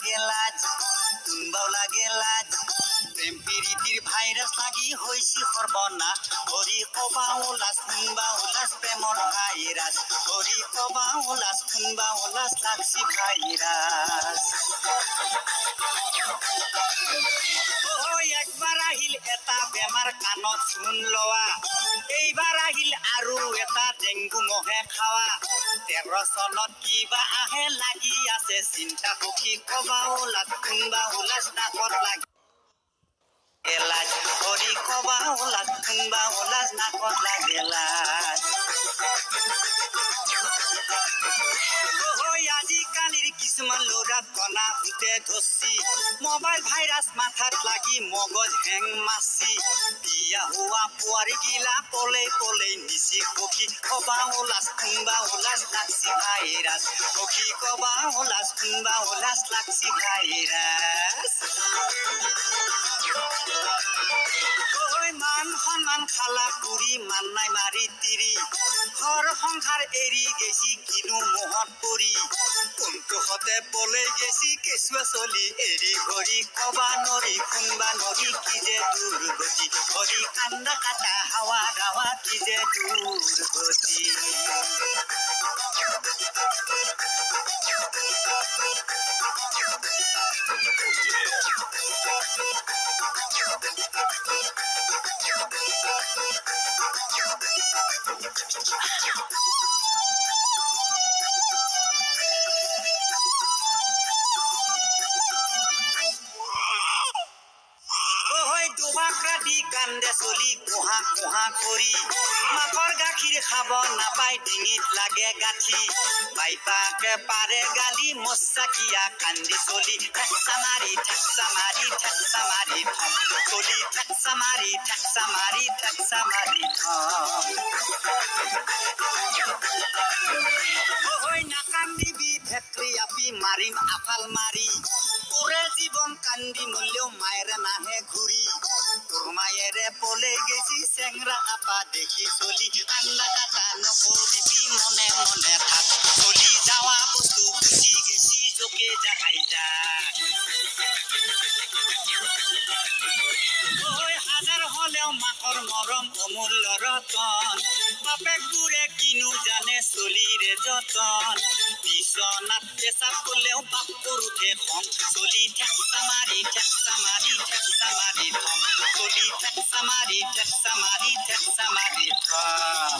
লাগে লাজ কোনবাও লাগে লাজ প্রেম প্রীতির ভাইরাস লাগি হইছি সর্বনাশ হরি কবাও লাজ কোনবাও লাজ প্রেমর ভাইরাস হরি কবাও লাজ কোনবাও লাজ লাগছি ভাইরাস একবার আহিল এটা বেমাৰ কাণত শুন লোৱা এইবাৰ আহিল আৰু এটা ডেংগু মহে খাৱা 13 চনত কিবা আহে লাগি আছে চিন্তা সখী কবাও লাজ কোনবাও লাজ নাকত লাগি লাজ হৰি কবাও লাজ কোনবাও লাজ নাকত লাগে লাজ আজিকালিৰ কিছুমান ল'ৰা কণা উঠে ধচি মোবাইল ভাইৰাছ মাথাত লাগি মগজ হেং মাছি বিয়া হোৱা পোৱাৰী গিলা পলে পলে নিচি সখী কবাও লাজ কোনবাও লাজ লাগছি ভাইৰাছ সখী কবাও লাজ কোনবাও লাজ লাগছি ভাইৰাছ মান সন্মান খালা পুৰি মান নাই মাৰি তিৰি ঘৰ সংসাৰ এৰি গেছি কিনো মোহত পৰি কোনটো হতে পলে গেছি কেঁচুৱা চলি এৰি ঘৰি কবা নৰি কোনবা নৰি কি যে দুৰ্গতি হৰি কান্দা কাটা হাৱা গাৱা কি যে দুৰ্গতি দুবাকৰাতি কান্দে চলি কোহা কোহা কৰি মাকৰ গাখীৰ খাব নাপাই ডিঙিত লাগে গাঠি বাইপাকে পাৰে গালি মস্তাকিয়া কান্দি চলি ঠেকচা মাৰি ঠেকচা মাৰি ঠেকচা মাৰি থম চলি ঠেকচা মাৰি ঠেকচা মাৰি ঠেকচা মাৰি থম নাকান্দিবি ভেটৰি আপি মাৰিম আফাল মাৰি তোৰে জীৱন কান্দি মূল্যও মায়েৰে নাহে ঘূৰি তোৰ মায়েৰে পলে গেছি চেংৰা আপা দেখি চলি কান্দা কাটা নকৰিবি মনে মনে থাক চলি যাৱা বস্তু গুচি গেছি জকে জাহাই যা হাজাৰ হলেও মাকৰ মৰম অমূল্য ৰতন বাপেকবোৰে কিনো জানে চলিৰে যতন বিচনাত পেচাব কৰিলেও বাপৰ উঠে খং চলি ঠেকচা মাৰি ঠেকচা মাৰি ঠেকচা মাৰি থম চলি ঠেকচা মাৰি ঠেকচা মাৰি ঠেকচা মাৰি থম